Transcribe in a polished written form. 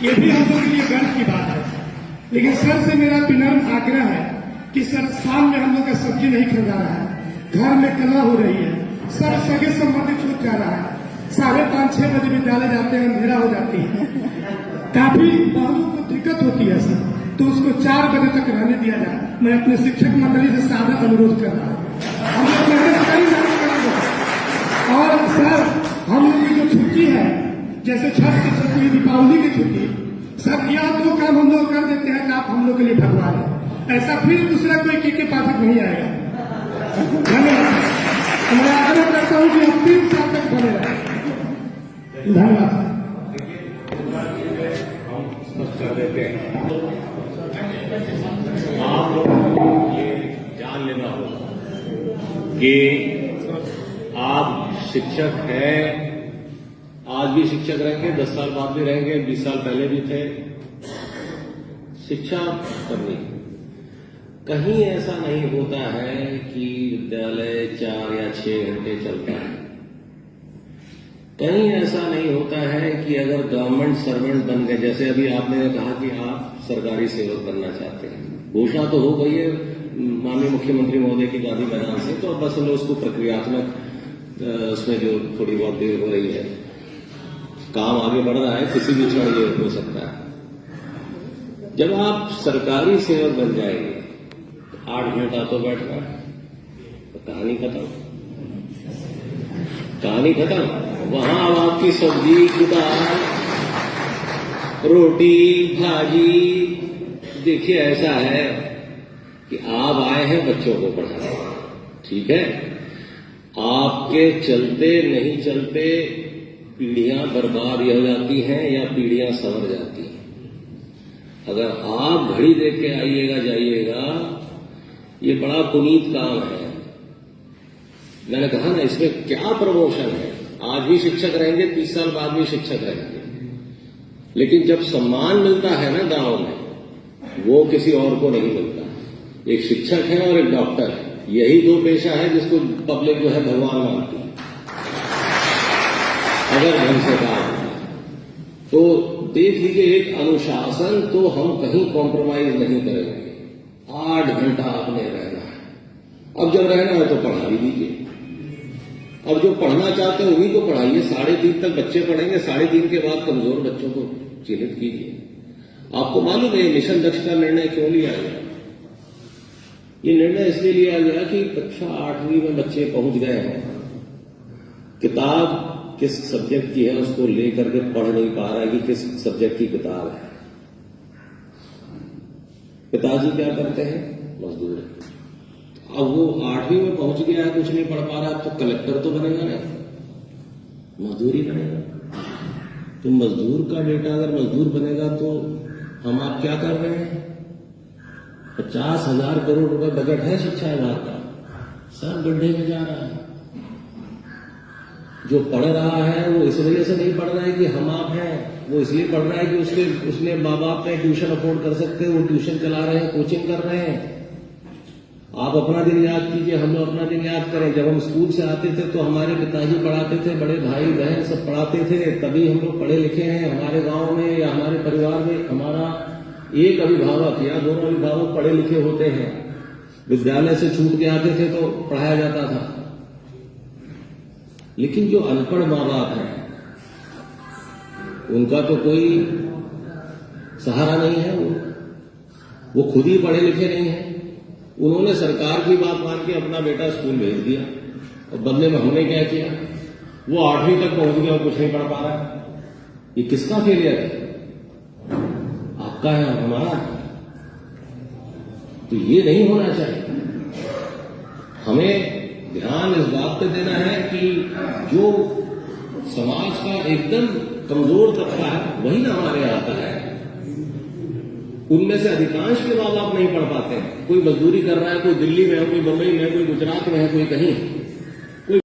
ये भी हम लोग के लिए गर्व की बात है। लेकिन सर से मेरा विनम्र आग्रह है कि सर शाम में हम लोग का सब्जी नहीं खरीदा रहा है, घर में कला हो रही है, सर सगे संबंधी छूट जा रहा है, 5:30-6 बजे विद्यालय जाते हैं, अंधेरा हो जाती है, काफी बहुओं को दिक्कत होती है सर, तो उसको 4 बजे तक रहने दिया जाए। मैं अपने शिक्षक मंडली से सादा अनुरोध कर रहा हूँ, हम लोग मेहनत करेंगे। और सर हम लोग की जो छुट्टी है, जैसे छठ की छुट्टी, दीपावली की छुट्टी, सर यह 2 काम हम लोग कर देते हैं कि आप हम लोग के लिए भगवान है। ऐसा फिर दूसरा कोई के पास नहीं आएगा। धन्यवाद। मैं आग्रह करता हूँ कि हम 3 साल तक बने रहें। धन्यवाद। आप लोगों को ये जान लेना होगा कि आप शिक्षक हैं, आज भी शिक्षक रहेंगे, 10 साल बाद भी रहेंगे, 20 साल पहले भी थे। शिक्षा करनी, कहीं ऐसा नहीं होता है कि विद्यालय 4 या 6 घंटे चलता है। कहीं ऐसा नहीं होता है कि अगर गवर्नमेंट सर्वेंट बन गए, जैसे अभी आपने कहा कि आप सरकारी सेवक बनना चाहते हैं, घोषणा तो हो गई है माननीय मुख्यमंत्री महोदय की गांधी मैदान से, तो अब बस हम लोग उसको प्रक्रियात्मक उसमें जो थोड़ी बहुत देर हो रही है, काम आगे बढ़ रहा है, किसी भी क्षण ये हो सकता है। जब आप सरकारी सेवक बन जाएंगे, 8 घंटा तो बैठना, तो कहानी खत्म, कहानी खत्म। वहां अब आपकी सब्जी, दाल, रोटी, भाजी, देखिए ऐसा है कि आप आए हैं बच्चों को पढ़ाने, ठीक है, आपके चलते नहीं चलते पीढ़ियां बर्बाद हो जाती हैं या पीढ़ियां संवर जाती हैं। अगर आप घड़ी देख के आइएगा जाइएगा, ये बड़ा पुनीत काम है। मैंने कहा ना, इसमें क्या प्रमोशन है। आज भी शिक्षक रहेंगे, 30 साल बाद भी शिक्षक रहेंगे, लेकिन जब सम्मान मिलता है ना गांव में, वो किसी और को नहीं मिलता। एक शिक्षक है और एक डॉक्टर है, यही 2 पेशा है जिसको पब्लिक जो है भगवान मानती है। अगर ढंग से काम तो देख लीजिए, एक अनुशासन तो हम कहीं कॉम्प्रोमाइज नहीं करेंगे। 8 घंटा आपने रहना है, अब जब रहना है तो पढ़ा भी दीजिए। अब जो पढ़ना चाहते हैं उन्हीं को पढ़ाइए। 3:30 तक बच्चे पढ़ेंगे, 3:30 के बाद कमजोर बच्चों को चिन्हित कीजिए। आपको मालूम है मिशन दक्ष का निर्णय क्यों लिया गया? ये निर्णय इसलिए लिया गया कि कक्षा 8वीं में बच्चे पहुंच गए हैं, किताब किस सब्जेक्ट की है उसको लेकर के पढ़ नहीं पा रहा है कि किस सब्जेक्ट की किताब है। पिताजी क्या करते हैं? मजदूर है। अब वो 8वीं में पहुंच गया है, कुछ नहीं पढ़ पा रहा, तो कलेक्टर तो बनेगा नहीं, मजदूरी बनेगा। तो मजदूर का बेटा अगर मजदूर बनेगा तो हम आप क्या कर रहे हैं? 50,000 करोड़ रुपए बजट है शिक्षा विभाग का, सब गड्ढे में जा रहा है। जो पढ़ रहा है वो इस वजह से नहीं पढ़ रहा है कि हम आप हैं, वो इसलिए पढ़ रहा है कि उसने माँ बाप ने ट्यूशन अफोर्ड कर सकते हैं, वो ट्यूशन चला रहे हैं, कोचिंग कर रहे हैं। आप अपना दिन याद कीजिए, हम लोग अपना दिन याद करें। जब हम स्कूल से आते थे तो हमारे पिताजी पढ़ाते थे, बड़े भाई बहन सब पढ़ाते थे, तभी हम लोग पढ़े लिखे हैं। हमारे गांव में या हमारे परिवार में हमारा एक अभिभावक या 2 अभिभावक पढ़े लिखे होते हैं। विद्यालय से छूट के आते थे तो पढ़ाया जाता था। लेकिन जो अनपढ़ माँ बाप हैं उनका तो कोई सहारा नहीं है, वो खुद ही पढ़े लिखे नहीं है। उन्होंने सरकार की बात मान के अपना बेटा स्कूल भेज दिया, और बदले में हमने क्या किया? वो 8वीं तक पहुंच गया और कुछ नहीं पढ़ पा रहा। ये किसका फेलियर है? आपका है, हमारा? तो ये नहीं होना चाहिए। हमें ध्यान इस बात पे देना है कि जो समाज का एकदम कमजोर तबका है वही ना हमारे यहाँ आता है। उनमें से अधिकांश के माँ बाप नहीं पढ़ पाते हैं। कोई मजदूरी कर रहा है, कोई दिल्ली में है, कोई बंबई में है, कोई गुजरात में है, कोई कहीं है।